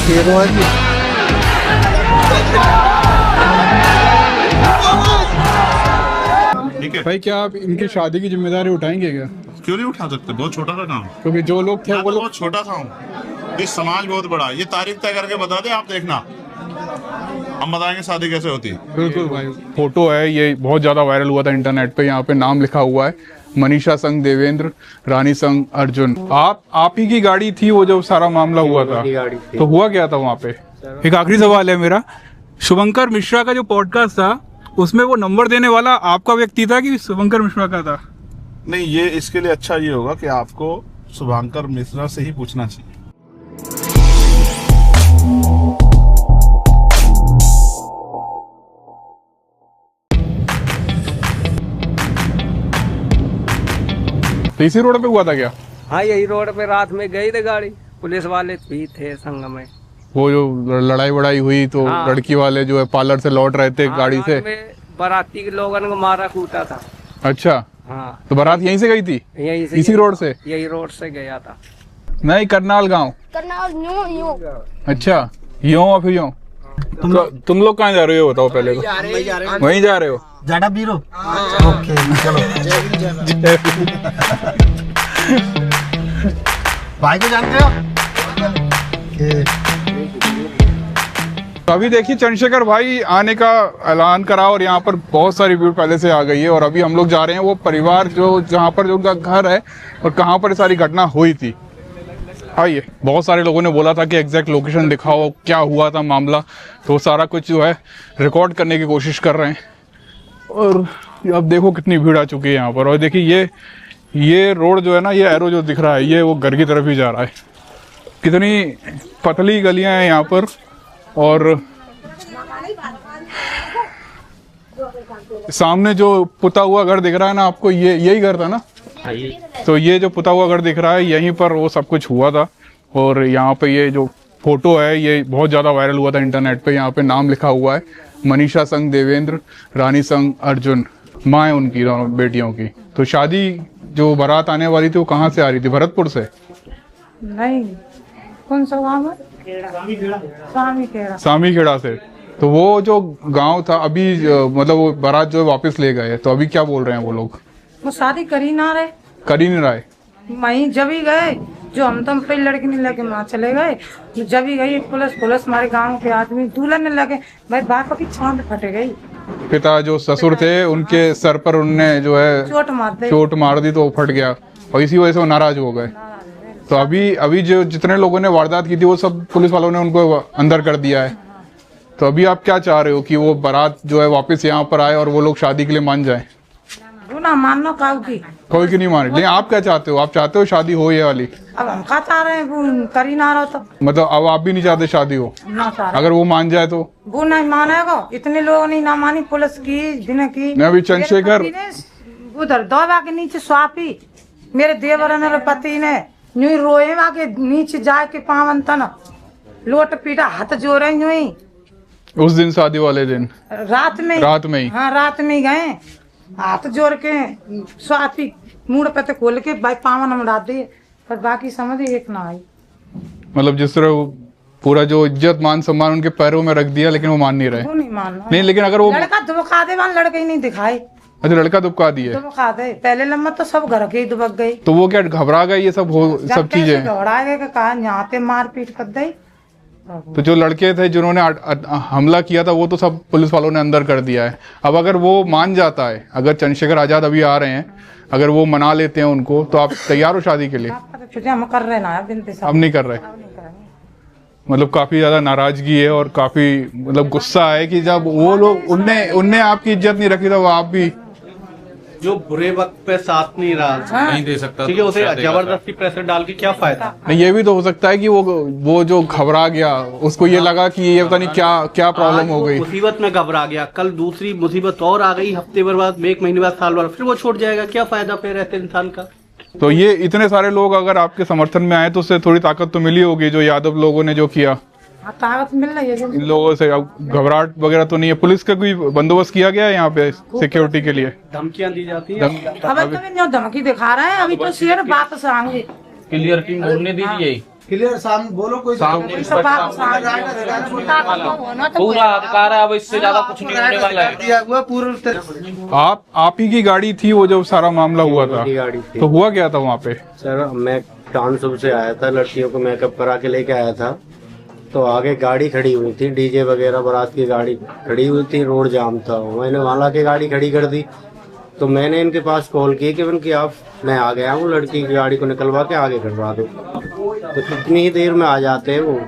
ठीक है भाई, क्या आप इनकी शादी की जिम्मेदारी उठाएंगे क्या? क्यों नहीं उठा सकते? बहुत छोटा सा काम। क्योंकि जो लोग थे मैं वो तो लोग बहुत छोटा सा हूँ, ये समाज बहुत बड़ा है। ये तारीख तय करके बता दे, आप देखना, हम बताएंगे शादी कैसे होती है। बिल्कुल भाई, फोटो है, ये बहुत ज्यादा वायरल हुआ था इंटरनेट पे। यहाँ पे नाम लिखा हुआ है मनीषा संग देवेंद्र, रानी संग अर्जुन। आप ही की गाड़ी थी वो जो सारा मामला हुआ था? तो हुआ क्या था वहाँ पे? एक आखिरी सवाल है मेरा, शुभंकर मिश्रा का जो पॉडकास्ट था उसमें वो नंबर देने वाला आपका व्यक्ति था कि शुभंकर मिश्रा का था? नहीं, ये इसके लिए अच्छा ये होगा कि आपको शुभंकर मिश्रा से ही पूछना चाहिए। तो इसी रोड पे हुआ था क्या? हाँ, यही रोड पे रात में गई थी गाड़ी, पुलिस वाले भी थे संग में। वो जो लड़ाई वड़ाई हुई तो हाँ। लड़की वाले जो है पार्लर से लौट रहे थे हाँ, गाड़ी से। रात में बाराती के लोगों को मारा कूटा था। अच्छा, हाँ, तो बारात यहीं से गई थी? यही से इसी रोड से? यही रोड से गया था। नहीं, करनाल गांव। करनाल यूं अच्छा, यूं और फिर यूं। तुम लोग कहाँ जा रहे हो बताओ पहले तो? वहीं जा रहे हो? जाडा बीरो। ओके चलो। भाई को जानते हो? तो अभी देखिए चंद्रशेखर भाई आने का ऐलान करा और यहाँ पर बहुत सारी भीड़ पहले से आ गई है। और अभी हम लोग जा रहे हैं वो परिवार जो जहाँ पर जो उनका घर है और कहाँ पर सारी घटना हुई थी। आइए, बहुत सारे लोगों ने बोला था कि एग्जैक्ट लोकेशन दिखाओ, क्या हुआ था मामला, तो सारा कुछ जो है रिकॉर्ड करने की कोशिश कर रहे हैं। और अब देखो कितनी भीड़ आ चुकी है यहाँ पर। और देखिए ये रोड जो है ना, ये एरो जो दिख रहा है, ये वो घर की तरफ ही जा रहा है। कितनी पतली गलियां हैं यहाँ पर। और सामने जो पुता हुआ घर दिख रहा है ना आपको, ये यही घर था ना? तो ये जो पुता हुआ घर दिख रहा है, यहीं पर वो सब कुछ हुआ था। और यहाँ पे ये जो फोटो है ये बहुत ज़्यादा वायरल हुआ था इंटरनेट पे। यहाँ पे नाम लिखा हुआ है मनीषा संग देवेंद्र, रानी संग अर्जुन, माँ है उनकी, दोनों बेटियों की। तो शादी जो बारात आने वाली थी वो कहाँ से आ रही थी? भरतपुर से? नहीं, कौन सा गाँव है? सामी खेड़ा से। तो वो जो गांव था अभी मतलब वो बारात जो वापस ले गए, तो अभी क्या बोल रहे हैं वो लोग? वो शादी कर ही ना रहे। कर ही नहीं रहे? वहीं जब ही गए, जो हम तो पहले लड़की नहीं लेके वहाँ चले गए, जब ही गई पुलिस हमारे गांव के आदमी दुल्हन ने लगे, भाई बाप की छांद फट गई। पिता जो ससुर थे उनके सर पर उनने जो है चोट मार दी तो वो फट गया और इसी वजह से वो नाराज हो गए। तो अभी जो जितने लोगों ने वारदात की थी वो सब पुलिस वालों ने उनको अंदर कर दिया है। तो अभी आप क्या चाह रहे हो कि वो बारात जो है वापस यहाँ पर आए और वो लोग शादी के लिए मान जाए? वो ना मानना कोई क्यों नहीं माने, लेकिन आप क्या चाहते हो? आप चाहते हो शादी हो ये वाली? अब हम क्या चाह रहे हैं, वो कर ही ना रहा तो मतलब अब आप भी नहीं चाहते शादी हो? ना चाह रहे। अगर वो मान जाए तो? वो नहीं मानेगा, इतने लोगों ने ना मानी, पुलिस की दिन की। मैं अभी चंद्रशेखर उधर दौबा के नीचे स्वापी, मेरे देवर ने पति ने यूं रोए के नीचे जाके पावन तन लोट पीटा, हाथ जोड़े यूं। उस दिन शादी वाले दिन रात में ही? हाँ, रात में ही गए, हाथ जोड़ के स्वापी मुड़ पे तो खोल के भाई पावन हम डाल दिए, पर बाकी समझ एक ना आई। मतलब जिस तरह पूरा जो इज्जत मान सम्मान उनके पैरों में रख दिया, लेकिन वो मान नहीं रहे। वो नहीं मानना। नहीं, लेकिन अगर वो लड़का दुबका दे, वहाँ लड़के ही नहीं दिखाए। अच्छा, लड़का दुबका दिए? दुबका दे, पहले लम्बा तो सब घर के ही दुबक गई। तो वो क्या घबरा गए? ये सब चीजें घबरा गए, कहा यहाँ पे मार पीट कर दी। तो जो लड़के थे जिन्होंने हमला किया था वो तो सब पुलिस वालों ने अंदर कर दिया है। अब अगर वो मान जाता है, अगर चंद्रशेखर आजाद अभी आ रहे हैं, अगर वो मना लेते हैं उनको, तो आप तैयार हो शादी के लिए? हम कर रहे ना, अब नहीं कर रहे? मतलब काफी ज्यादा नाराजगी है और काफी मतलब गुस्सा है कि जब वो लोग उनने आपकी इज्जत नहीं रखी, तो आप भी जो बुरे वक्त पे साथ नहीं रहा, नहीं दे सकता, ठीक है, उसे जबरदस्ती प्रेशर डाल के क्या फायदा? नहीं, ये भी तो हो सकता है कि वो जो घबरा गया, उसको ये लगा कि ये पता नहीं क्या प्रॉब्लम हो गई, मुसीबत में घबरा गया, कल दूसरी मुसीबत और आ गई, हफ्ते भर बाद, एक महीने बाद, साल भर, फिर वो छोड़ जाएगा। क्या फायदा फिर रहते इंसान का? तो ये इतने सारे लोग अगर आपके समर्थन में आए तो उससे थोड़ी ताकत तो मिली होगी, जो यादव लोगों ने जो किया। ताकत मिल रही है इन लोगों से। अब घबराहट वगैरह तो नहीं है? पुलिस का कोई बंदोबस्त किया गया है यहाँ पे सिक्योरिटी के लिए? धमकियां दी जाती है? अभी तो धमकी दिखा रहे हैं, अभी तो शेर बात से आएंगे। क्लियर टीम बोलने दीजिए। क्लियर सामने बोलो कोई सामने पूरा अधिकार है, अब इससे ज्यादा कुछ नहीं होने वाला है। दिया हुआ पूर्व आप ही की गाड़ी थी वो जब सारा मामला हुआ था, गाड़ी थी तो हुआ क्या था वहाँ पे? सर। मैं टाउनशिप से आया था, लड़कियों को मेकअप करा के लेके आया था, तो आगे गाड़ी खड़ी हुई थी, डीजे वगैरह बारात की गाड़ी खड़ी हुई थी, रोड जाम था। मैंने वहाँ ला के गाड़ी खड़ी कर दी, तो मैंने इनके पास कॉल की कि उनकी आप मैं आ गया हूँ, लड़की की गाड़ी को निकलवा के आगे करवा दो। तो कितनी ही देर में आ जाते हैं वो,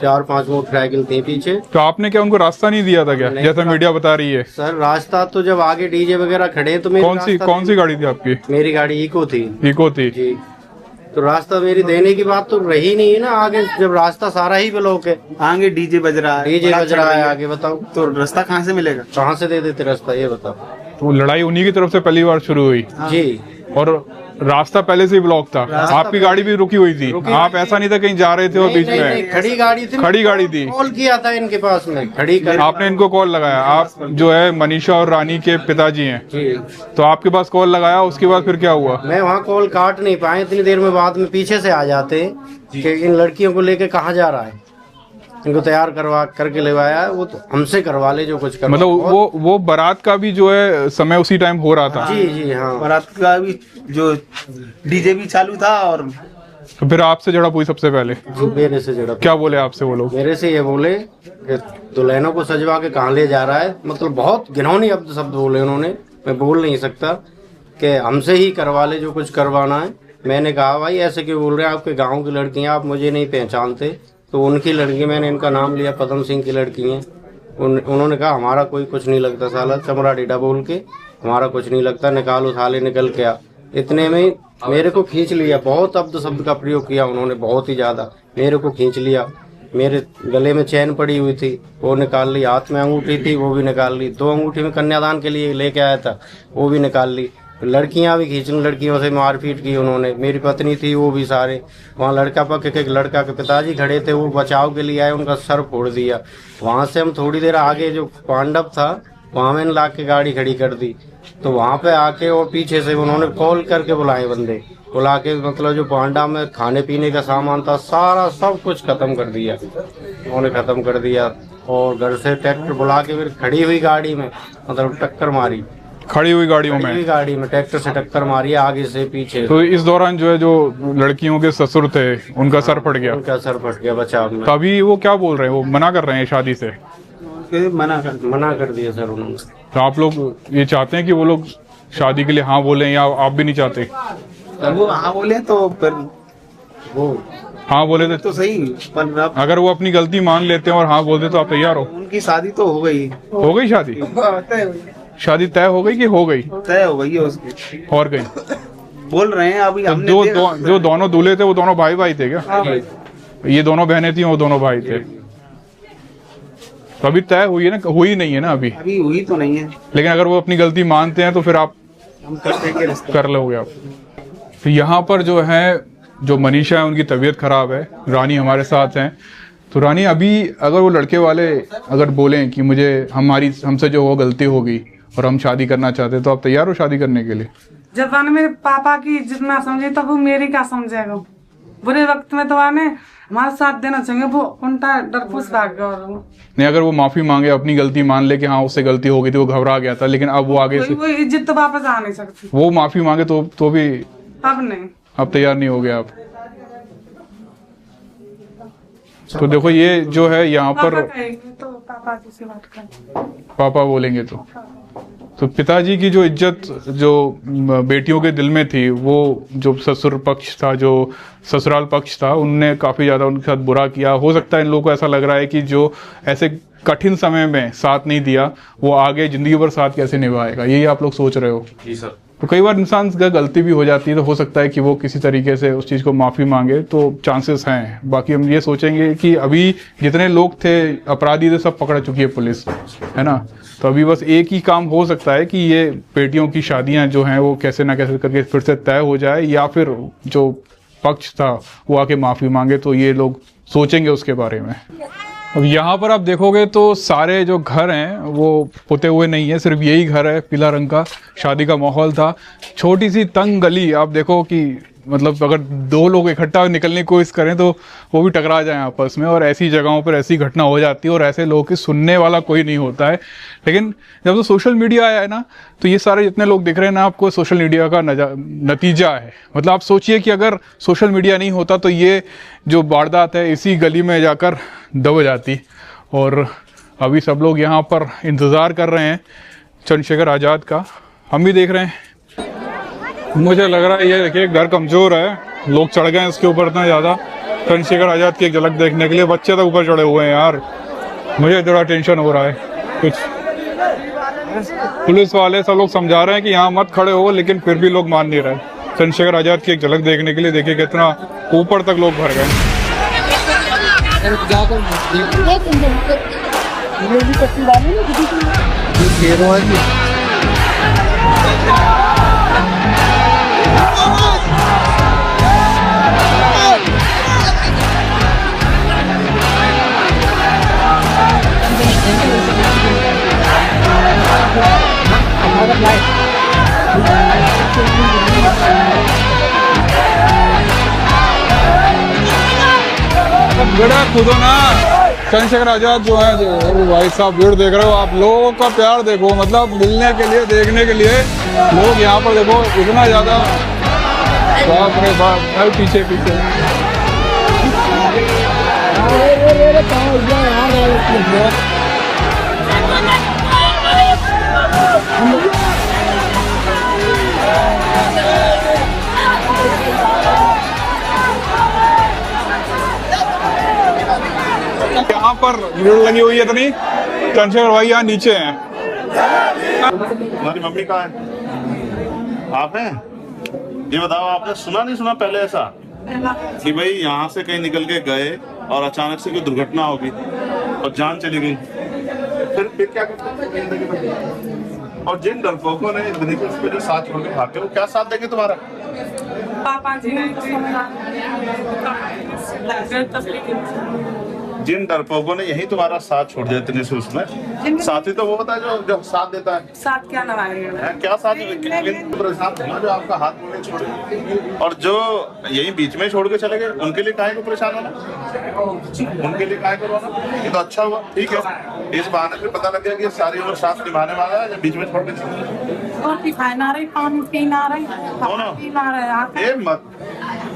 4-5 मोटरसाइकिल थी पीछे। तो आपने क्या उनको रास्ता नहीं दिया था क्या, जैसा मीडिया बता रही है? सर रास्ता तो जब आगे डीजे वगैरह खड़े हैं तो कौन सी गाड़ी थी आपकी? मेरी गाड़ी इको थी। इको थी जी, तो रास्ता मेरी देने की बात तो रही नहीं है ना आगे, जब रास्ता सारा ही ब्लॉक है। आगे डीजे बज रहा है, डीजे बज रहा है आगे, बताओ तो रास्ता कहाँ से मिलेगा? कहाँ से दे देते रास्ता, ये बताओ। तो लड़ाई उन्हीं की तरफ से पहली बार शुरू हुई जी, और रास्ता पहले से ही ब्लॉक था, आपकी गाड़ी भी रुकी हुई थी, आप ऐसा नहीं था कहीं जा रहे थे और बीच में? खड़ी गाड़ी थी, खड़ी गाड़ी थी। कॉल किया था इनके पास में, खड़ी कर आपने इनको कॉल लगाया? आप जो है मनीषा और रानी के पिताजी हैं, जी। तो आपके पास कॉल लगाया, उसके बाद फिर क्या हुआ? मैं वहाँ कॉल काट नहीं पाए, इतनी देर में बाद में पीछे से आ जाते कि इन लड़कियों को लेके कहाँ जा रहा है, इनको तैयार करवा करके ले आया, वो तो हमसे करवा ले जो कुछ करवा। मतलब वो बारात का भी जो है समय उसी टाइम हो रहा था? जी जी हाँ, बारात का भी जो डीजे भी चालू था। और तो फिर आपसे झड़प हुई सबसे पहले? मेरे से जड़ा क्या बोले आपसे वो लोग? मेरे से ये बोले कि दुल्हनों को सजवा के कहाँ ले जा रहा है, मतलब बहुत घिनौनी शब्द बोले उन्होंने, मैं बोल नहीं सकता, कि हमसे ही करवा ले जो कुछ करवाना है। मैंने कहा भाई ऐसे क्यों बोल रहे हैं, आपके गाँव की लड़कियाँ, आप मुझे नहीं पहचानते। तो उनकी लड़की, मैंने इनका नाम लिया, पदम सिंह की लड़की हैं। उन्होंने कहा हमारा कोई कुछ नहीं लगता, साला चमड़ा डीडा बोल के, हमारा कुछ नहीं लगता, निकाल उठा ले, निकल के आ। इतने में मेरे को खींच लिया, बहुत अब्द शब्द का प्रयोग किया उन्होंने, बहुत ही ज्यादा मेरे को खींच लिया। मेरे गले में चैन पड़ी हुई थी, वो निकाल ली, हाथ में अंगूठी थी, वो भी निकाल ली, 2 अंगूठी में कन्यादान के लिए लेके आया था, वो भी निकाल ली। लड़कियां भी खींच ली, लड़कियों से मारपीट की उन्होंने। मेरी पत्नी थी, वो भी सारे वहाँ लड़का पक्ष के लड़का के पिताजी खड़े थे, वो बचाव के लिए आए, उनका सर फोड़ दिया। वहाँ से हम थोड़ी देर आगे जो पांडव था, वहाँ मैंने ला के गाड़ी खड़ी कर दी, तो वहाँ पे आके और पीछे से उन्होंने कॉल करके बुलाए बंदे, बुला के मतलब जो पांडा में खाने पीने का सामान था सारा सब कुछ खत्म कर दिया उन्होंने, खत्म कर दिया। और घर से ट्रैक्टर बुला के फिर खड़ी हुई गाड़ी में मतलब टक्कर मारी, खड़ी हुई गाड़ियों में? गाड़ी में ट्रैक्टर से टक्कर मारी, आगे से पीछे। तो इस दौरान जो है, जो लड़कियों के ससुर थे, उनका सर फट गया? उनका सर फट गया बचाव में। तो अभी वो क्या बोल रहे हैं? वो मना कर रहे हैं शादी से? मना कर दिया सर उन्होंने। तो आप लोग ये चाहते हैं कि वो लोग शादी के लिए हाँ बोले, या आप भी नहीं चाहते? वो हाँ बोले तो फिर वो हाँ बोले थे तो सही, पर अब अगर वो अपनी गलती मान लेते हैं और हाँ बोलते तो आप तैयार हो? उनकी शादी तो हो गई। हो गई शादी? शादी तय हो गई कि हो गई? तय हो गई है उसकी, और गई? बोल रहे हैं अभी। तो हमने जो दोनों दूल्हे थे वो दोनों भाई थे क्या? हाँ। ये दोनों बहनें थी, वो दोनों भाई थे। तो अभी तय हुई है ना? हुई नहीं है ना अभी? अभी हुई तो नहीं है, लेकिन अगर वो अपनी गलती मानते हैं तो फिर आप हम कर देंगे रिश्ता। कर लोगे आप? तो यहाँ पर जो है, जो मनीषा है, उनकी तबीयत खराब है, रानी हमारे साथ हैं। तो रानी, अभी अगर वो लड़के वाले अगर बोलें कि हमसे जो वो गलती हो गई और हम शादी करना चाहते हैं, तो आप तैयार हो शादी करने के लिए? जब आने मेरे पापा की इज्जत ना समझे तो वो मेरी क्या समझेगा? बुरे वक्त में तो आने हमारा साथ देना चाहिए, वो उल्टा डरपोस भाग गया। और नहीं, अगर वो माफी मांगे, अपनी गलती मान ले कि हाँ उससे गलती हो गई थी, वो घबरा गया था, लेकिन अब वो आगे से वो इज्जत तो वापस आ नहीं सकती। वो माफी मांगे तो भी अब नहीं, अब तैयार नहीं हो गया आप? तो देखो, ये जो है यहाँ पर पापा कहेंगे तो पापा जी से बात करें, पापा बोलेंगे तो पिताजी की जो इज्जत जो बेटियों के दिल में थी, वो जो ससुर पक्ष था, जो ससुराल पक्ष था, उनने काफ़ी ज़्यादा उनके साथ बुरा किया। हो सकता है इन लोगों को ऐसा लग रहा है कि जो ऐसे कठिन समय में साथ नहीं दिया, वो आगे ज़िंदगी भर साथ कैसे निभाएगा, यही आप लोग सोच रहे हो? जी सर। तो कई बार इंसान का गलती भी हो जाती है, तो हो सकता है कि वो किसी तरीके से उस चीज़ को माफ़ी मांगे, तो चांसेस हैं। बाकी हम ये सोचेंगे कि अभी जितने लोग थे अपराधी थे, सब पकड़ चुकी है पुलिस, है ना? तो अभी बस एक ही काम हो सकता है कि ये बेटियों की शादियां जो हैं वो कैसे ना कैसे करके फिर से तय हो जाए, या फिर जो पक्ष था वो आके माफ़ी मांगे, तो ये लोग सोचेंगे उसके बारे में। अब यहाँ पर आप देखोगे तो सारे जो घर हैं वो पुते हुए नहीं है, सिर्फ यही घर है पीला रंग का। शादी का माहौल था, छोटी सी तंग गली, आप देखो कि मतलब अगर दो लोग इकट्ठा निकलने की कोशिश करें तो वो भी टकरा जाएं आपस में, और ऐसी जगहों पर ऐसी घटना हो जाती है और ऐसे लोगों की सुनने वाला कोई नहीं होता है। लेकिन जब तो सोशल मीडिया आया है ना, तो ये सारे जितने लोग दिख रहे हैं ना आपको, सोशल मीडिया का नतीजा है। मतलब आप सोचिए कि अगर सोशल मीडिया नहीं होता तो ये जो वारदात है इसी गली में जाकर दब जाती। और अभी सब लोग यहाँ पर इंतज़ार कर रहे हैं चंद्रशेखर आज़ाद का, हम भी देख रहे हैं। मुझे लग रहा है ये देखिए घर कमज़ोर है, लोग चढ़ गए हैं इसके ऊपर इतना ज़्यादा चंद्रशेखर आज़ाद की एक झलक देखने के लिए। बच्चे तक ऊपर चढ़े हुए हैं यार, मुझे थोड़ा टेंशन हो रहा है कुछ। पुलिस वाले सब लोग समझा रहे हैं कि यहाँ मत खड़े हो, लेकिन फिर भी लोग मान नहीं रहे चंद्रशेखर आज़ाद की एक झलक देखने के लिए। देखिए कितना ऊपर तक लोग भर गए। बेटा कूदो ना। चंद्रशेखर आज़ाद जो है, जो भाई साहब भीड़ देख रहे हो आप, लोगों का प्यार देखो, मतलब मिलने के लिए, देखने के लिए लोग यहाँ पर देखो इतना ज़्यादा। बाप रे बाप, हर पीछे पीछे यहाँ पर भीड़ लगी हुई है इतनी। चंद्रशेखर भाई यहाँ नीचे हैं। तुम्हारी मम्मी कहाँ है? आप हैं? ये बताओ, आपने सुना नहीं सुना पहले ऐसा कि भाई यहाँ से कहीं निकल के गए और अचानक से कोई दुर्घटना होगी और जान चली गई, फिर क्या करते? और जिन डरपोकों ने इतनी पे जो साथ छोड़ के भागे, वो क्या साथ देंगे तुम्हारा? पापा जी जिन डरपोकों ने यही तुम्हारा साथ छोड़ दिया इतने से, उसमें साथी तो वो होता है जो साथ देता है। साथ क्या लगाएंगे? क्या साथ परेशान होना जो आपका हाथ में छोड़े, और जो यही बीच में छोड़ के चले गए उनके लिए काहे को परेशान होना, उनके लिए काहे को रोना? ये तो अच्छा हुआ, ठीक है, इस बहाने पे पता लग गया कि ये सारी उम्र साथ निभाने वाला है, जब बीच में छोड़ के चले। रोटी खाना रही, पानी पीना रही, पीना रहे। ये मत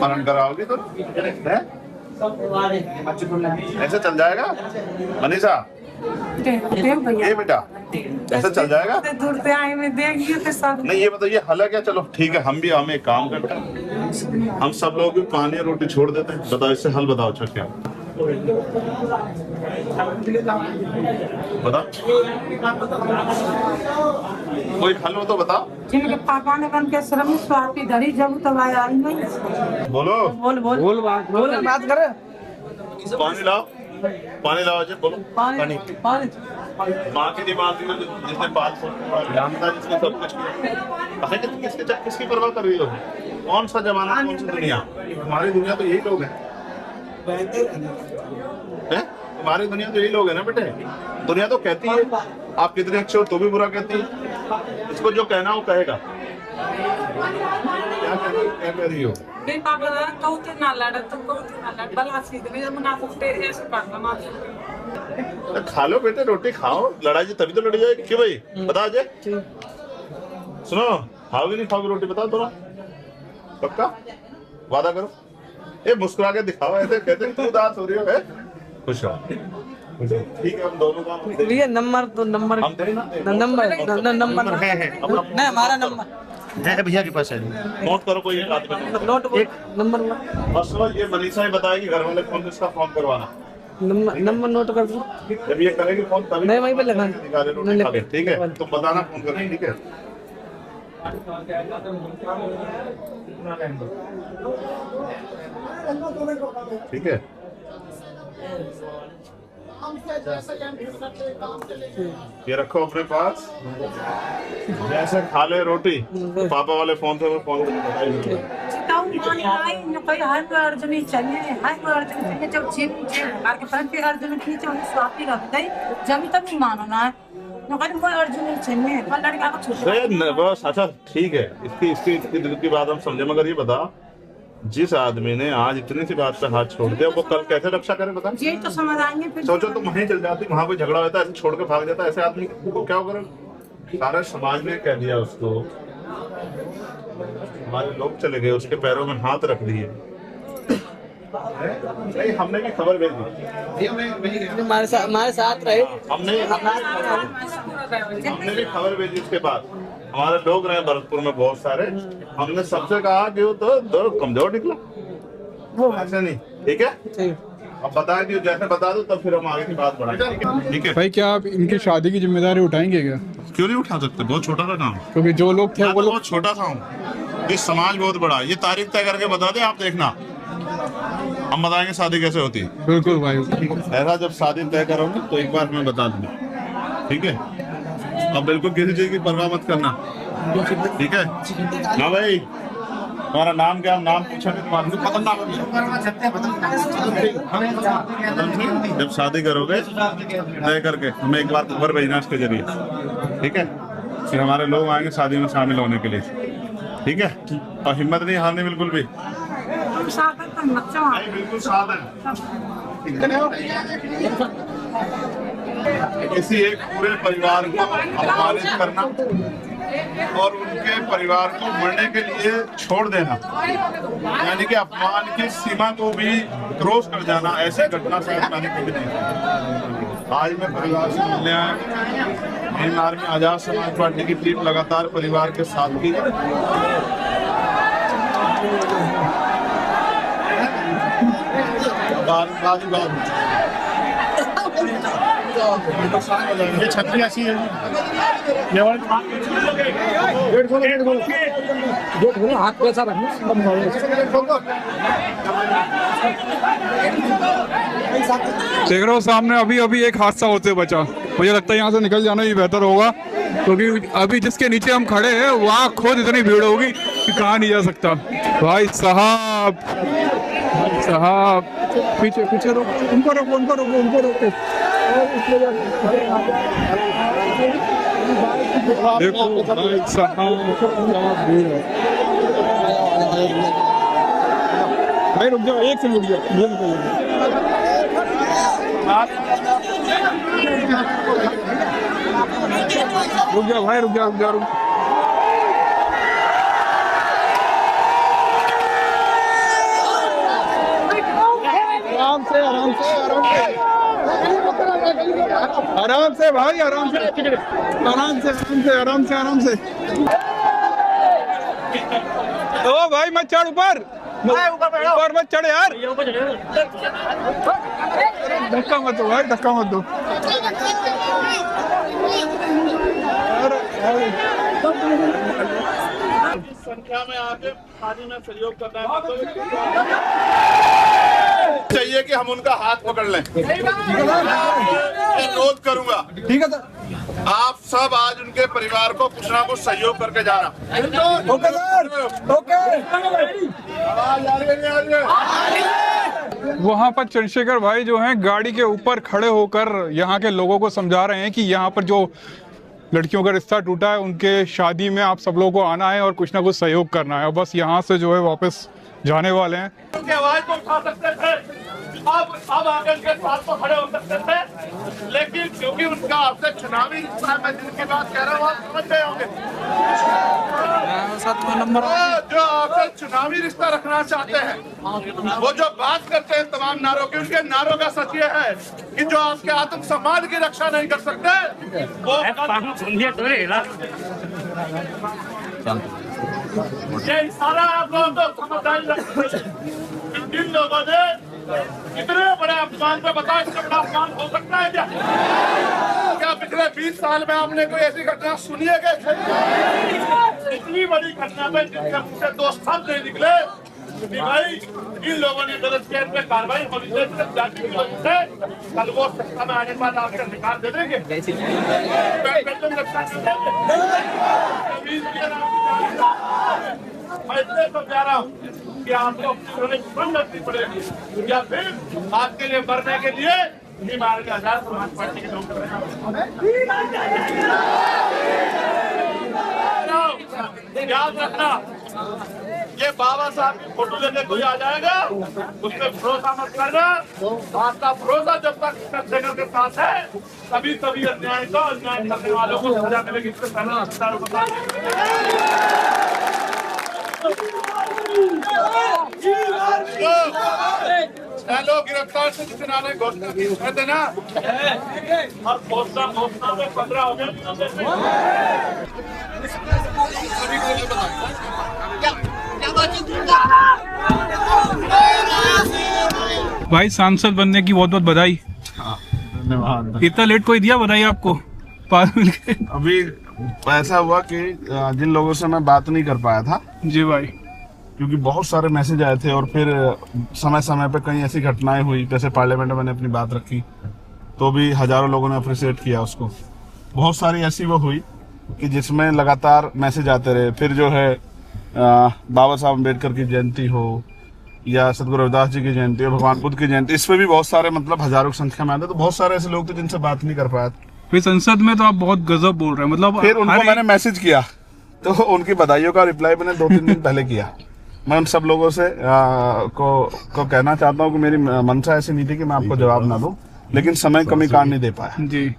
मरण कराओगे तो ऐसे चल जाएगा मनीषा? ये बेटा ऐसे चल जाएगा? दूर से आए में देख तो सब नहीं, ये बताइए हल है क्या? चलो ठीक है, हम एक काम करते हैं, हम सब लोग भी पानी और रोटी छोड़ देते हैं। बताओ इससे हल बताओ। अच्छा क्या बता, कोई हल हो तो बताओ। जिनके पापा ने बन के श्रम स्वापी धरी, जब तो आई नहीं। बोलो, बोल बात करे। पानी लाओ, पानी लाओ अजय, बोलो। पानी माँ की दिमाग में जिसने पाल जानता, जिसने सब कुछ किया, किसकी परवाह कर रही हो? कौन सा जमाना, कौन सी दुनिया? हमारी दुनिया तो यही लोग हैं। हमारी दुनिया तो यही लोग हैं ना बेटे। दुनिया तो कहती है आप कितने अच्छे हो तो भी बुरा कहती है। इसको जो कहना वो कहेगा। क्या कह रही हो? खा लो बेटे, रोटी खाओ, लड़ाई तभी तो लड़ी जाएगी। क्यों भाई बता अजय? सुनो, खाओगे नहीं खाओगे रोटी? बताओ थोड़ा, पक्का वादा करो। ये मुस्कुरा के दिखाओ, ऐसे कहते तू उदास हो रही हो। खुश हो, ठीक है, हम दोनों का भैया नंबर तो नंबर हम दे ना, नंबर है नहीं, हमारा नंबर है भैया के पास है, नोट करो कोई एक आदमी नोट एक नंबर और सुनो, ये मनीषा ही बताएगी घर वाले फोन इसका फोन करवाना। नंबर नोट कर दो। जब ये करेगी फोन तभी नहीं, वहीं पे लगा ठीक है, तुम बताना फोन करके, ठीक है? ठीक है, ये रखो अपने पास, जैसे खा ले रोटी पापा वाले फोन से फोन अर्जुनी चाहिए, जब अर्जुन की स्वापी रख गई जब तक मानो ना, कोई अर्जुन चाहिए लड़का को। बस अच्छा ठीक है, इसकी दिल की बात हम समझे, मगर ये बता जिस आदमी ने आज इतनी सी बात पे हाथ छोड़ दिया वो कल कैसे रक्षा करे बता। यही तो समझ आएंगे फिर। सोचो तुम वहीं चल जाती, वहां कोई झगड़ा होता है, ऐसे छोड़ के भाग जाता, ऐसे आदमी को क्या करो। सारा समाज ने कह दिया उसको, हमारे लोग चले गए, उसके पैरों में हाथ रख दिए। नहीं, हमने भी खबर भेज दी, हमारे साथ रहे। हमने भी खबर भेजी उसके बाद। हमारे लोग रहे भरतपुर में बहुत सारे, हमने सबसे कहा कि वो तो कमजोर निकला, वो ऐसे नहीं। ठीक है, अब बता दियो, जैसे बता दो तब फिर हम आगे की बात बढ़ाएंगे। ठीक है भाई, क्या आप इनकी शादी की जिम्मेदारी उठाएंगे क्या? क्यों नहीं उठा सकते, बहुत छोटा सा काम। क्योंकि जो लोग थे वो लोग, बहुत छोटा सा हूँ, ये समाज बहुत बड़ा है। ये तारीख तय करके बता दे, आप देखना, हम बताएंगे शादी कैसे होती है। बिल्कुल भाई। ऐसा जब शादी तय करोगे तो एक बार मैं बता दूंगा, ठीक है। अब बिल्कुल किसी चीज की परवाह मत करना, ठीक है ना भाई। तुम्हारा नाम क्या? नाम पूछा नहीं तुम्हारा, जब शादी करोगे तय करके हमें एक बार खबर भेजना इसके जरिए, ठीक है। फिर हमारे लोग आएंगे शादी में शामिल होने के लिए, ठीक है। और हिम्मत नहीं हारनी बिल्कुल भी, बिल्कुल साथ है। किसी एक पूरे परिवार को अपमानित करना और उनके परिवार को मरने के लिए छोड़ देना, यानी कि अपमान की सीमा को भी क्रॉस कर जाना, ऐसी घटना शायद मैंने कभी नहीं। आज मैं परिवार से मिलने आया। भीम आर्मी आजाद समाज पार्टी की टीम लगातार परिवार के साथ थी। ये छतरी ऐसी है, हाथ पे ऐसा रखना। देख रहे हो सामने अभी एक हादसा होते बचा। मुझे लगता है यहाँ से निकल जाना ही बेहतर होगा, क्योंकि अभी जिसके नीचे हम खड़े हैं वहाँ खुद इतनी भीड़ होगी कि कहाँ नहीं जा सकता। भाई साहब, पीछे पीछे रोको, उनको रोको। देखो भाई साहब, भाई रुक जाओ, एक सेकंड रुक जाओ। रुक जाओ भाई, रुक जाओ। आराम से भाई, आराम से। ओ भाई मत चढ़ ऊपर मत चढ़ यार, धक्का मत दो भाई, धक्का मत दो। संख्या में आके शादी में सहयोग करना चाहिए कि हम उनका हाथ पकड़ लें। अनुरोध करूंगा, ठीक है सर। आप सब आज उनके परिवार को कुछ ना कुछ सहयोग करके जाना। Okay sir, okay. वहाँ पर चंद्रशेखर भाई जो हैं गाड़ी के ऊपर खड़े होकर यहाँ के लोगों को समझा रहे हैं कि यहाँ पर जो लड़कियों का रिश्ता टूटा है उनके शादी में आप सब लोगों को आना है और कुछ ना कुछ सहयोग करना है। और बस यहाँ से जो है वापस जाने वाले हैं। उनकी आवाज को उठा सकते थे, अब आकर के साथ तो खड़े हो सकते थे, लेकिन क्योंकि उनका आपसे चुनावी रिश्ता, मैं जिनकी बात कह रहा हूँ आप समझ गए होंगे, जो आपसे चुनावी रिश्ता रखना चाहते हैं, वो जो बात करते हैं तमाम नारों की, उनके नारों का सच ये है कि जो आपके आत्म सम्मान की रक्षा नहीं कर सकते वो ये सारा आप लोगों को समझदारी रखते हैं। जिन लोगों ने इतने बड़े अपमान पे बताओ, इससे बड़ा अपमान हो सकता है क्या पिछले 20 साल में आपने कोई ऐसी घटना सुनी है? इतनी बड़ी घटना पे जिनके मुंह से 2 शब्द नहीं निकले कि भाई इन लोगों ने गलत किया, पे कार्रवाई होनी चाहिए। कल वो सत्ता में आने के बाद आपके अधिकार दे देंगे। मैं इसलिए समझा रहा हूँ कि आपको बंद रखनी पड़ेगी, या फिर आपके लिए मरने के लिए आजाद समाज पार्टी के लोग याद रखना, ये बाबा साहब की फोटो लेके कोई आ जाएगा, उस पर भरोसा मत करना। आपका भरोसा जब तक चंद्रशेखर के साथ है, तभी अन्याय करने वालों को सजा मिलेगी। इससे पहले लोग गिरफ्तार से जितने आने कहते ना, और घोषणा में 15 हो गए। भाई सांसद बनने की बहुत बहुत बधाई। धन्यवाद। इतना लेट कोई दिया बधाई आपको पास मिल के? अभी ऐसा हुआ कि जिन लोगों से मैं बात नहीं कर पाया था जी भाई, क्योंकि बहुत सारे मैसेज आए थे और फिर समय समय पे कई ऐसी घटनाएं हुई, जैसे पार्लियामेंट में मैंने अपनी बात रखी तो भी हजारों लोगों ने अप्रिशिएट किया उसको। बहुत सारी ऐसी वो हुई कि जिसमें लगातार मैसेज आते रहे। फिर जो है बाबा साहब अम्बेडकर की जयंती हो या सदगुरु रविदास जी की जयंती हो, भगवान बुद्ध की जयंती, इस पे भी बहुत सारे मतलब हजारों की संख्या में आते। तो बहुत सारे ऐसे लोग थे जिनसे बात नहीं कर पाया। फिर संसद में तो आप बहुत गजब बोल रहे हैं, मतलब फिर उनको मैंने मैसेज किया तो उनकी बधाइयों का रिप्लाई मैंने 2-3 दिन पहले किया। मैं उन सब लोगों से को कहना चाहता हूँ कि मेरी मंशा ऐसी नहीं थी कि मैं आपको जवाब ना दूं, लेकिन समय कमी काट नहीं दे पाया जी।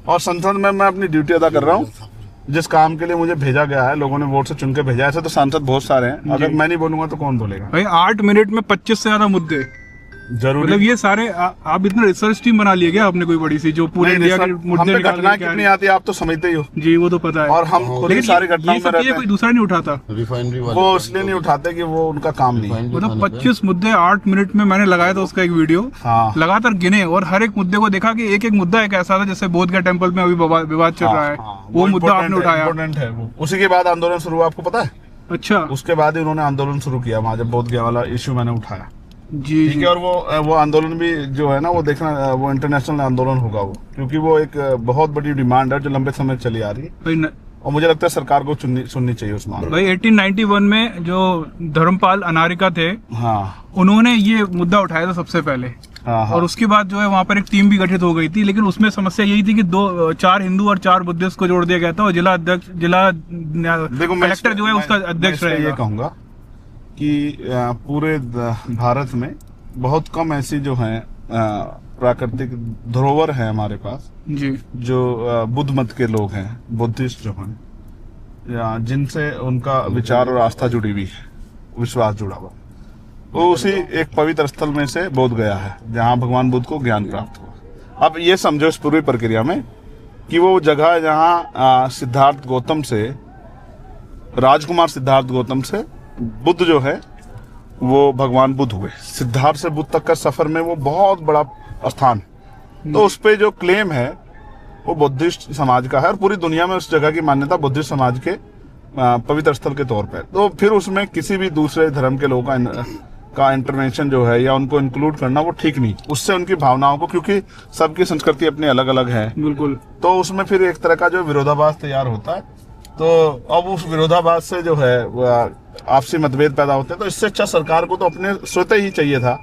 और संसद में मैं अपनी ड्यूटी अदा कर रहा हूँ। जिस काम के लिए मुझे भेजा गया है, लोगों ने वोट से चुन के भेजा है। ऐसे तो सांसद बहुत सारे हैं, अगर मैं नहीं बोलूंगा तो कौन बोलेगा। भाई 8 मिनट में 25 से ज्यादा मुद्दे, जरूर मतलब ये सारे आप इतना रिसर्च टीम बना लिया क्या आपने कोई बड़ी सी, जो पूरे इंडिया के मुद्दे निकाल घटना कितनी आती है आप तो समझते ही हो जी। वो तो पता है, और हम खुद ही सारी घटनाओं में रहते हैं। कोई दूसरा नहीं उठाता, वो इसलिए नहीं उठाते कि वो उनका काम नहीं है। मतलब 25 मुद्दे 8 मिनट में मैंने लगाया था उसका एक वीडियो। हाँ। लगातार गिने और हर एक मुद्दे को देखा कि एक एक मुद्दा एक ऐसा था, जैसे बोध गया टेम्पल में अभी विवाद चल रहा है, वो मुद्दा आपने उठाया। इम्पोर्टेंट है वो। उसी के बाद आंदोलन शुरू हुआ, आपको पता है? अच्छा, उसके बाद ही उन्होंने आंदोलन शुरू किया वहाँ, जब बोध गया वाला इश्यू मैंने उठाया। जी ठीक है। और वो आंदोलन भी जो है ना, वो देखना, वो इंटरनेशनल आंदोलन होगा वो, क्योंकि वो एक बहुत बड़ी डिमांड है जो लंबे समय चली आ रही है और मुझे लगता है सरकार को सुननी चाहिए उस मामले। भाई 1891 में जो धर्मपाल अनारिका थे, हाँ, उन्होंने ये मुद्दा उठाया था सबसे पहले। हाँ, हाँ। और उसके बाद जो है वहाँ पर एक टीम भी गठित हो गई थी, लेकिन उसमें समस्या यही थी कि 4 हिंदू और 4 बुद्धिस्ट को जोड़ दिया गया था और जिला कलेक्टर जो है उसका अध्यक्ष रहेगा। ये कहूंगा कि पूरे भारत में बहुत कम ऐसी जो है प्राकृतिक धरोहर है हमारे पास जी, जो बुद्ध मत के लोग हैं, बुद्धिस्ट जो हैं, या जिनसे उनका विचार और आस्था जुड़ी हुई है, विश्वास जुड़ा हुआ। वो उसी एक पवित्र स्थल में से बोध गया है जहाँ भगवान बुद्ध को ज्ञान प्राप्त हुआ। अब ये समझो इस पूरी प्रक्रिया में कि वो जगह है जहाँ सिद्धार्थ गौतम से, राजकुमार सिद्धार्थ गौतम से बुद्ध जो है वो भगवान बुद्ध हुए। सिद्धार्थ से बुद्ध तक का सफर में वो बहुत बड़ा स्थान, तो उस पे जो क्लेम है वो बुद्धिस्ट समाज का है और पूरी दुनिया में उस जगह की मान्यता बुद्धिस्ट समाज के पवित्र स्थल के तौर पर। तो फिर उसमें किसी भी दूसरे धर्म के लोगों का इंटरवेंशन जो है या उनको इंक्लूड करना वो ठीक नहीं। उससे उनकी भावनाओं को, क्योंकि सबकी संस्कृति अपनी अलग अलग है, बिल्कुल, तो उसमें फिर एक तरह का जो विरोधाभास तैयार होता है। तो अब उस विरोधाभास से जो है आपसी मतभेद पैदा होते हैं। तो इससे अच्छा सरकार को तो अपने स्वतः ही चाहिए था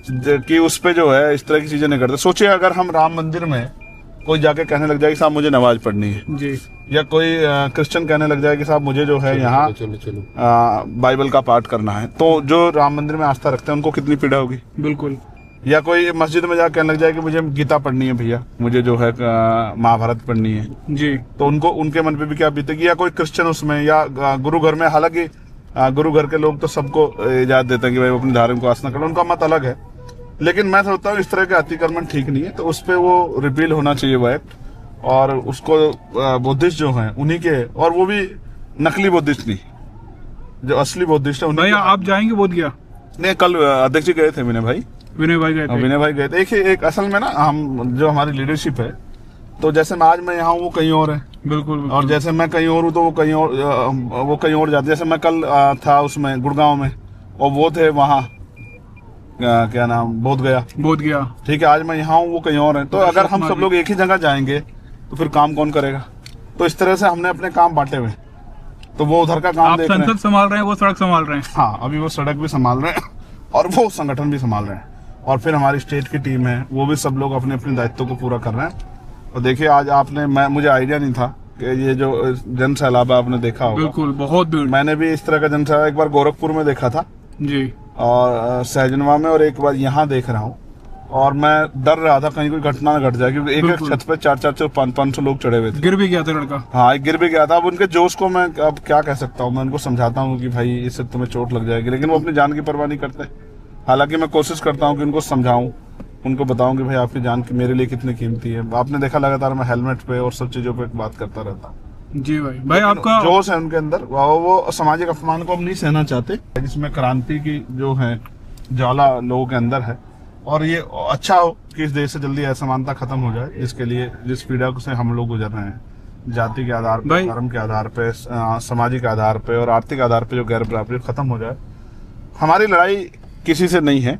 कि उस पे जो है इस तरह की चीजें नहीं करते। सोचिए अगर हम राम मंदिर में कोई जाके कहने लग जाए कि साहब मुझे नमाज पढ़नी है जी, या कोई क्रिश्चियन कहने लग जाए कि साहब मुझे जो है यहाँ बाइबल का पाठ करना है, तो जो राम मंदिर में आस्था रखते हैं उनको कितनी पीड़ा होगी। बिल्कुल। या कोई मस्जिद में जाकर कहने लग जाए कि मुझे गीता पढ़नी है भैया, मुझे जो है महाभारत पढ़नी है जी, तो उनको, उनके मन पे भी क्या बीतेगी। या कोई क्रिश्चियन उसमें, या गुरु घर में, हालांकि गुरु घर के लोग तो सबको इजाजत देते हैं कि भाई वो अपनी धार्मिक उपासना करें, उनका मत अलग है, लेकिन मैं सोचता हूँ इस तरह के अतिक्रमण ठीक नहीं है। तो उस पर वो रिपील होना चाहिए वो एक्ट, और उसको बुद्धिस्ट जो हैं उन्हीं के, और वो भी नकली बुद्धिस्ट नहीं, जो असली बुद्धिस्ट है। भैया आप जाएंगे बोध गया? नहीं, कल अध्यक्ष जी गए थे, विनय भाई गए थे। एक असल में ना, हम जो हमारी लीडरशिप है, तो जैसे मैं आज मैं यहाँ हूँ वो कहीं और है, बिल्कुल, और जैसे मैं कहीं और हूँ तो वो कहीं और जाते। जैसे मैं कल था उसमें गुड़गांव में और वो थे वहाँ क्या नाम, बोध गया, ठीक है। आज मैं यहाँ हूँ वो कहीं और है। तो अगर हम सब लोग एक ही जगह जाएंगे तो फिर काम कौन करेगा। तो इस तरह से हमने अपने काम बांटे हुए, तो वो उधर का काम देख रहे हैं, संसद संभाल रहे हैं, वो सड़क संभाल रहे हैं। हाँ, अभी वो सड़क भी संभाल रहे हैं और वो संगठन भी संभाल रहे हैं, और फिर हमारी स्टेट की टीम है, वो भी सब लोग अपने अपने दायित्व को पूरा कर रहे हैं। और देखिए आज आपने, मुझे आइडिया नहीं था कि ये जो जन सैलाब आपने देखा होगा, बिल्कुल बहुत भीड़। मैंने भी इस तरह का जन सैलाब एक बार गोरखपुर में देखा था जी, और सहजनवा में, और एक बार यहाँ देख रहा हूँ। और मैं डर रहा था कहीं कोई घटना न घट जाए, क्योंकि एक छत पे 400 500 लोग चढ़े हुए थे। गिर भी गया था लड़का। हाँ, एक गिर भी गया था। अब उनके जोश को मैं अब क्या कह सकता हूँ, मैं उनको समझाता हूँ कि भाई इससे तुम्हें चोट लग जाएगी, लेकिन वो अपनी जान की परवाह नहीं करते। हालांकि मैं कोशिश करता हूँ कि उनको समझाऊं, उनको बताऊं कि भाई आपकी जान की मेरे लिए कितनी कीमती है। आपने देखा लगातार मैं हेलमेट पे और सब चीजों पे बात करता रहता। जी भाई आपका जोश है उनके अंदर, वो सामाजिक अपमान को हम नहीं सहना चाहते, जिसमें क्रांति की जो है ज्वाला लोगों के अंदर है। और ये अच्छा हो कि इस देश से जल्दी असमानता खत्म हो जाए, इसके लिए जिस पीड़ा से हम लोग गुजर रहे हैं, जाति के आधार पर, धर्म के आधार पे, सामाजिक आधार पे और आर्थिक आधार पे जो गैर बराबरी खत्म हो जाए। हमारी लड़ाई किसी से नहीं है,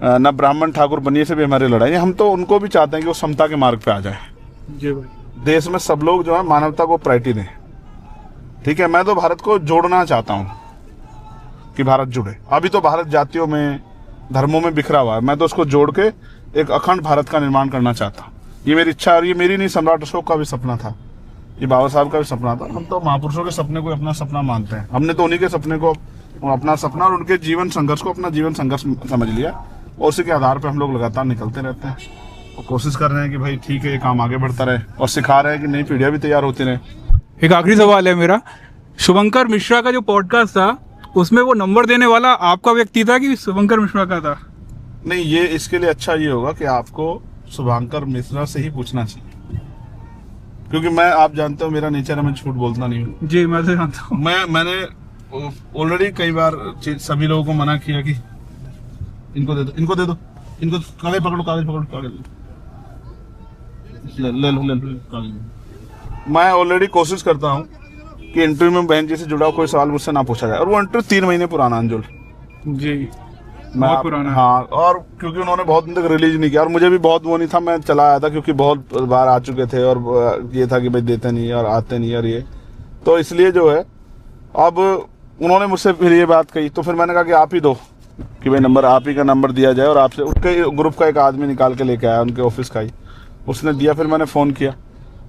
न ब्राह्मण ठाकुर बनिए से भी हमारी लड़ाई है। हम तो उनको भी चाहते हैं कि वो समता के मार्ग पे आ जाए। जी भाई, देश में सब लोग जो है मानवता को प्रायोरिटी दें। ठीक है, मैं तो भारत को जोड़ना चाहता हूँ कि भारत जुड़े। अभी तो भारत जातियों में, धर्मों में बिखरा हुआ है, मैं तो उसको जोड़ के एक अखंड भारत का निर्माण करना चाहता हूँ। ये मेरी इच्छा, और ये मेरी नहीं, सम्राट अशोक का भी सपना था, ये बाबा साहब का भी सपना था। हम तो महापुरुषों के सपने को अपना सपना मानते हैं। हमने तो उन्हीं के सपने को अपना सपना और उनके जीवन संघर्ष को अपना जीवन संघर्ष समझ लिया, और उसी के आधार पर हम लोग लगातार निकलते रहते हैं और कोशिश कर रहे हैं कि भाई ठीक है, ये काम आगे बढ़ता रहे, और सिखा रहे हैं कि नई पीढ़ियां भी तैयार होती रहे। एक आखिरी सवाल है मेरा, शुभंकर मिश्रा का जो पॉडकास्ट था उसमें वो नंबर देने वाला आपका व्यक्ति था कि शुभंकर मिश्रा का था? नहीं, ये इसके लिए अच्छा ये होगा कि आपको शुभंकर मिश्रा से ही पूछना चाहिए, क्योंकि मैं, आप जानते हो मेरा नेचर है, मैं झूठ बोलता नहीं हूँ। जी, मैं तो जानता हूँ। मैंने ऑलरेडी कई बार सभी लोगों को मना किया कि इनको दे दो, इनको दे दो, इनको कागज पकड़ो, कागज पकड़ो, कागज ले लो कागज। मैं ऑलरेडी कोशिश करता हूँ कि इंटरव्यू में बहन जी से जुड़ा कोई सवाल मुझसे ना पूछा जाए, और वो इंटरव्यू 3 महीने पुराना अंजुल जी, बहुत पुराना। हाँ, और क्योंकि उन्होंने बहुत दिन तक रिलीज नहीं किया, और मुझे भी बहुत वो नहीं था, मैं चला आया था क्योंकि बहुत बार आ चुके थे, और ये था कि भाई देते नहीं और आते नहीं, और ये तो इसलिए जो है, अब उन्होंने मुझसे फिर ये बात कही, तो फिर मैंने कहा कि आप ही दो, कि भाई नंबर, आप ही का नंबर दिया जाए। और आपसे उनके ग्रुप का एक आदमी निकाल के लेके आया, उनके ऑफिस का ही, उसने दिया। फिर मैंने फ़ोन किया,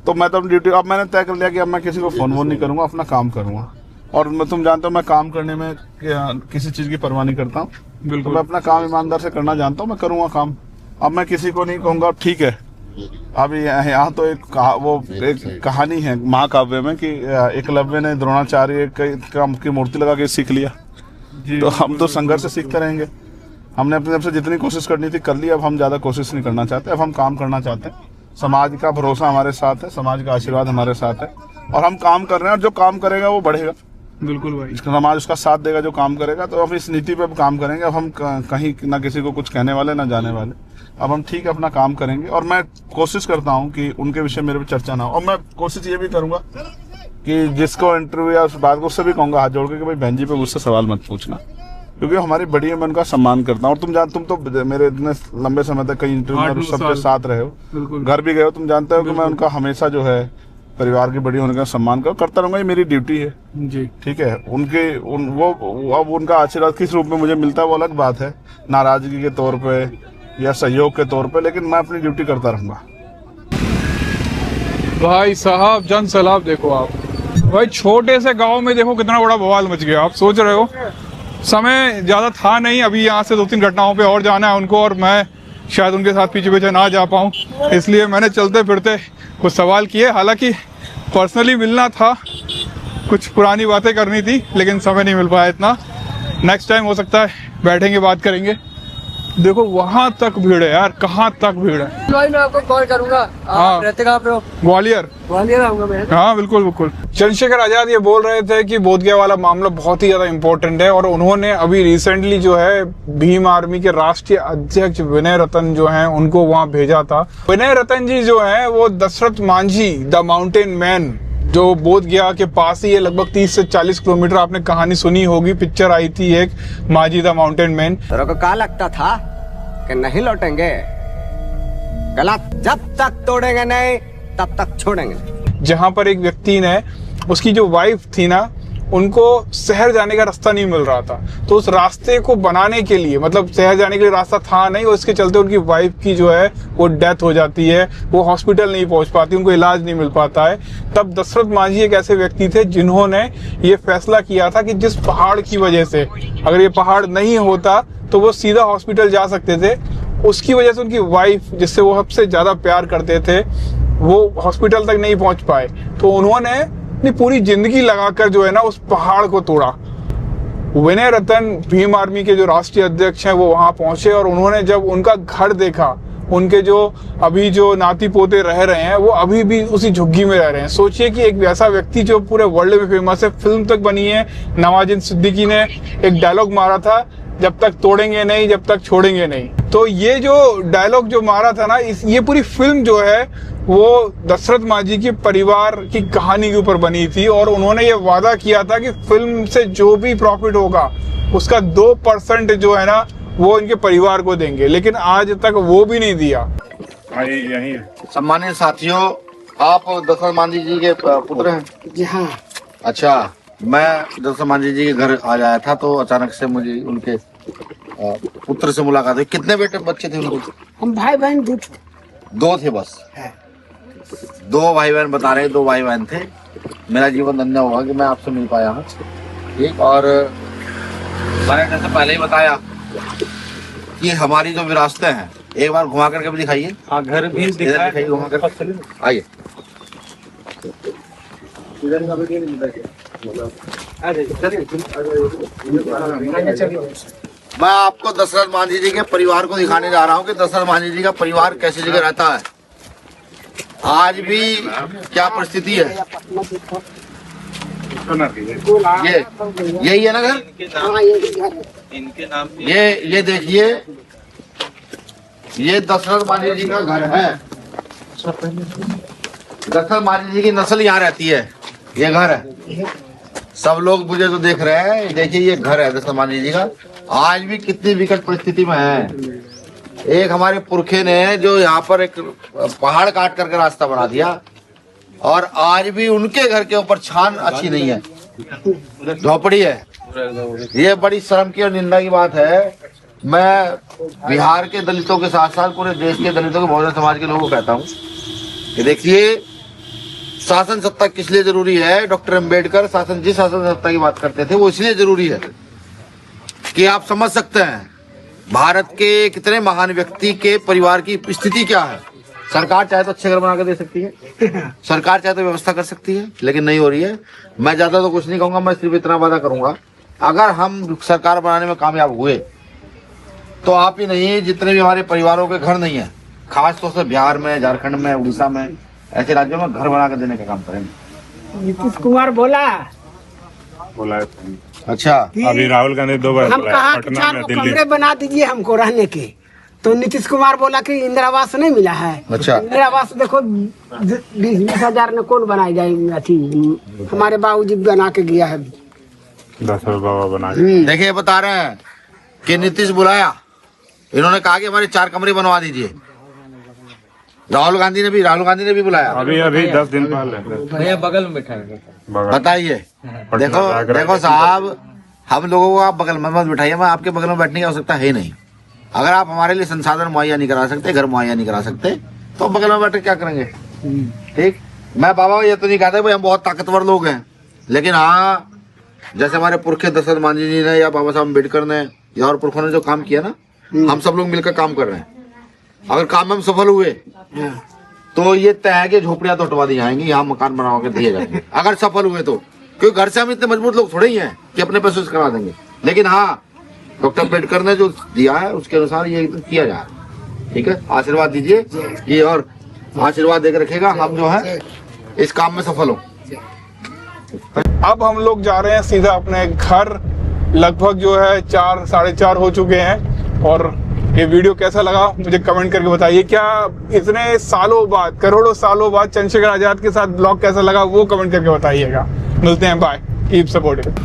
तो मैं तो अपनी ड्यूटी, अब मैंने तय कर लिया कि अब मैं किसी को फ़ोन वोन नहीं करूँगा, अपना काम करूँगा। और मैं, तुम जानते हो मैं काम करने में किसी चीज़ की परवाह नहीं करता हूँ। बिल्कुल, मैं अपना काम ईमानदार से करना जानता हूँ, मैं करूँगा काम। अब मैं किसी को नहीं कहूँगा ठीक है। अब यहाँ तो एक कहानी है महाकाव्य में कि एकलव्य ने द्रोणाचार्य की मूर्ति लगा के सीख लिया। तो हम तो संघर्ष से सीखते रहेंगे। हमने अपनी तरफ से जितनी कोशिश करनी थी कर ली, अब हम ज़्यादा कोशिश नहीं करना चाहते, अब हम काम करना चाहते हैं। समाज का भरोसा हमारे साथ है, समाज का आशीर्वाद हमारे साथ है, और हम काम कर रहे हैं, और जो काम करेगा वो बढ़ेगा। बिल्कुल भाई, समाज उसका साथ देगा जो काम करेगा। तो अब इस नीति पे काम करेंगे। अब हम कहीं ना किसी को कुछ कहने वाले ना जाने वाले, अब हम ठीक है अपना काम करेंगे। और मैं कोशिश करता हूँ कि उनके विषय मेरे पे चर्चा ना हो, और मैं कोशिश ये भी करूँगा कि जिसको इंटरव्यू या उस बात को उससे भी कहूँगा हाथ जोड़ के कि भाई बहन जी पे मुझसे सवाल मत पूछना, क्योंकि हमारी बड़ी है, मैं उनका सम्मान करता हूँ। और तुम तो मेरे इतने लंबे समय तक कई इंटरव्यू में सबके साथ रहे हो, घर भी गए हो, तुम जानते हो कि मैं उनका हमेशा जो है परिवार की बड़ी होने का सम्मान करता रहूंगा। ये मेरी ड्यूटी है जी, ठीक है। अब उनका आशीर्वाद किस रूप में मुझे मिलता है वो अलग बात है, नाराजगी के तौर पे या सहयोग के तौर पे, लेकिन मैं अपनी ड्यूटी करता रहूंगा। भाई साहब, जन सैलाब देखो आप भाई, छोटे से गांव में देखो कितना बड़ा बवाल मच गया। आप सोच रहे हो समय ज़्यादा था नहीं, अभी यहाँ से 2-3 घटनाओं पे और जाना है उनको, और मैं शायद उनके साथ पीछे पीछे ना जा पाऊँ, इसलिए मैंने चलते फिरते कुछ सवाल किए। हालांकि पर्सनली मिलना था, कुछ पुरानी बातें करनी थी, लेकिन समय नहीं मिल पाया इतना। नेक्स्ट टाइम हो सकता है बैठेंगे, बात करेंगे। देखो वहां तक भीड़ है यार, कहाँ तक भीड़ है। मैं आपको कॉल करूंगा। हाँ, रहते कहाँ पे हो? ग्वालियर। ग्वालियर आऊंगा मैं। हाँ बिल्कुल बिल्कुल। चंद्रशेखर आजाद ये बोल रहे थे कि बोधगया वाला मामला बहुत ही ज्यादा इम्पोर्टेंट है, और उन्होंने अभी रिसेंटली जो है भीम आर्मी के राष्ट्रीय अध्यक्ष विनय रतन जो हैं उनको वहाँ भेजा था। विनय रतन जी जो है वो Dashrath Manjhi the mountain man, जो बोधगया के पास ही है, लगभग 30 से 40 किलोमीटर, आपने कहानी सुनी होगी, पिक्चर आई थी एक मांझी द माउंटेन मैन। तेरे को क्या लगता था कि नहीं लौटेंगे? गलत, जब तक तोड़ेंगे नहीं तब तक छोड़ेंगे। जहां पर एक व्यक्ति ने, उसकी जो वाइफ थी ना, उनको शहर जाने का रास्ता नहीं मिल रहा था। तो उस रास्ते को बनाने के लिए, मतलब शहर जाने के लिए रास्ता था नहीं और इसके चलते उनकी वाइफ की जो है वो डेथ हो जाती है, वो हॉस्पिटल नहीं पहुंच पाती, उनको इलाज नहीं मिल पाता है। तब दशरथ मांझी एक ऐसे व्यक्ति थे जिन्होंने ये फैसला किया था कि जिस पहाड़ की वजह से, अगर ये पहाड़ नहीं होता तो वो सीधा हॉस्पिटल जा सकते थे, उसकी वजह से उनकी वाइफ, जिससे वो सबसे ज्यादा प्यार करते थे, वो हॉस्पिटल तक नहीं पहुंच पाए। तो उन्होंने अपनी पूरी जिंदगी लगाकर जो है ना उस पहाड़ को तोड़ा। विनय रतन भीम आर्मी के जो राष्ट्रीय अध्यक्ष हैं वो वहां पहुंचे और उन्होंने जब उनका घर देखा, उनके जो अभी जो नाती पोते रह रहे हैं वो अभी भी उसी झुग्गी में रह रहे हैं। सोचिए कि एक ऐसा व्यक्ति जो पूरे वर्ल्ड में फेमस है, फिल्म तक बनी है, नवाजुद्दीन सिद्दीकी ने एक डायलॉग मारा था, जब तक तोड़ेंगे नहीं जब तक छोड़ेंगे नहीं। तो ये जो डायलॉग जो मारा था ना, ये पूरी फिल्म जो है वो दशरथ मांझी के परिवार की कहानी के ऊपर बनी थी और उन्होंने ये वादा किया था कि फिल्म से जो भी प्रॉफिट होगा उसका 2% जो है ना वो इनके परिवार को देंगे, लेकिन आज तक वो भी नहीं दिया। यही सम्मानित साथियों, आप दशरथ मांझी जी के पुत्र हैं? जी हाँ। अच्छा, मैं दशरथ मांझी जी के घर आ जाया था तो अचानक से मुझे उनके पुत्र से मुलाकात हुई। कितने बच्चे थे उनको? हम भाई बहन दो थे बस। 2 भाई बहन बता रहे, 2 भाई बहन थे। मेरा जीवन धन्य होगा कि मैं आपसे मिल पाया हूँ। ठीक, और मैंने जैसे पहले ही बताया कि हमारी जो विरासतें हैं, एक बार घुमा करके भी दिखाइए। हाँ, घर भी दिखाइए, घुमा कर आइए। मैं आपको दशरथ मांझी जी के परिवार को दिखाने जा रहा हूँ कि दशरथ मांझी जी का परिवार कैसी जगह रहता है, आज भी क्या परिस्थिति है। ये यही है ना घर? इनके नाम ये देखिए, ये दशरथ मांझी जी का घर है। दशरथ मांझी जी की नस्ल यहाँ रहती है। ये घर है, सब लोग मुझे तो देख रहे हैं। देखिए ये घर है दशरथ मांझी जी का। आज भी कितनी विकट परिस्थिति में है। एक हमारे पुरखे ने जो यहाँ पर एक पहाड़ काट करके रास्ता बना दिया और आज भी उनके घर के ऊपर छान अच्छी नहीं है, झोपड़ी है। ये बड़ी शर्म की और निंदा की बात है। मैं बिहार के दलितों के साथ साथ पूरे देश के दलितों के बहुजन समाज के लोगों को कहता हूँ कि देखिए, शासन सत्ता किस लिए जरूरी है। डॉक्टर अम्बेडकर जिस शासन सत्ता की बात करते थे वो इसलिए जरूरी है कि आप समझ सकते हैं भारत के कितने महान व्यक्ति के परिवार की स्थिति क्या है। सरकार चाहे तो अच्छे घर बना कर दे सकती है, सरकार चाहे तो व्यवस्था कर सकती है, लेकिन नहीं हो रही है। मैं ज्यादा तो कुछ नहीं कहूंगा, मैं सिर्फ इतना वादा करूंगा, अगर हम सरकार बनाने में कामयाब हुए तो आप ही नहीं, जितने भी हमारे परिवारों के घर नहीं है, खास तौर से बिहार में, झारखंड में, उड़ीसा में, ऐसे राज्यों में घर बना कर देने का काम करेंगे। नीतीश कुमार बोला अच्छा, अभी राहुल गांधी 2 बार हम कहा कि 4 कमरे बना दीजिए हमको रहने के, तो नीतीश कुमार बोला कि इंदिरा आवास नहीं मिला है। अच्छा, इंदिरा आवास देखो 20-20 हजार में कौन बनाई जाए। हमारे बाबूजी बना के गया है, 10 बाबा बना। देखिए बता रहे हैं कि नीतीश बुलाया, इन्होंने कहा कि हमारे 4 कमरे बनवा दीजिए। राहुल गांधी ने भी बुलाया अभी 10 दिन पहले। बगल में बैठाएंगे। बताइए, देखो साहब, हम लोगों को आप बगल में मत बिठाइए। मैं आपके बगल में बैठने की आवश्यकता है नहीं। अगर आप हमारे लिए संसाधन मुहैया नहीं करा सकते, घर मुहैया नहीं करा सकते, तो बगल में बैठ क्या करेंगे। ठीक, मैं बाबा ये तो नहीं कहते भाई हम बहुत ताकतवर लोग हैं, लेकिन हाँ, जैसे हमारे पुरखे दशरथ मांझी जी ने या बाबा साहब अम्बेडकर ने या और पुरखों ने जो काम किया ना, हम सब लोग मिलकर काम कर रहे हैं। अगर काम में हम सफल हुए तो ये तय है कि झोपड़ियां तो हटवा दी जाएंगी, यहाँ मकान बनवा के दिए जाएंगे, अगर सफल हुए तो। क्योंकि घर से हम इतने मजबूत लोग थोड़े ही हैं कि अपने पैसों से करा देंगे। लेकिन हाँ, डॉक्टर अम्बेडकर ने जो दिया है उसके अनुसार ये किया जा रहा है। ठीक है, आशीर्वाद दीजिए ये, और आशीर्वाद देकर रखेगा हम जो है इस काम में सफल हो। अब हम लोग जा रहे हैं सीधा अपने घर। लगभग जो है 4-4:30 हो चुके हैं। और ये वीडियो कैसा लगा मुझे कमेंट करके बताइए। क्या इतने सालों बाद, करोड़ों सालों बाद चंद्रशेखर आजाद के साथ ब्लॉग कैसा लगा वो कमेंट करके बताइएगा। मिलते हैं, बाय, कीप सपोर्टिंग।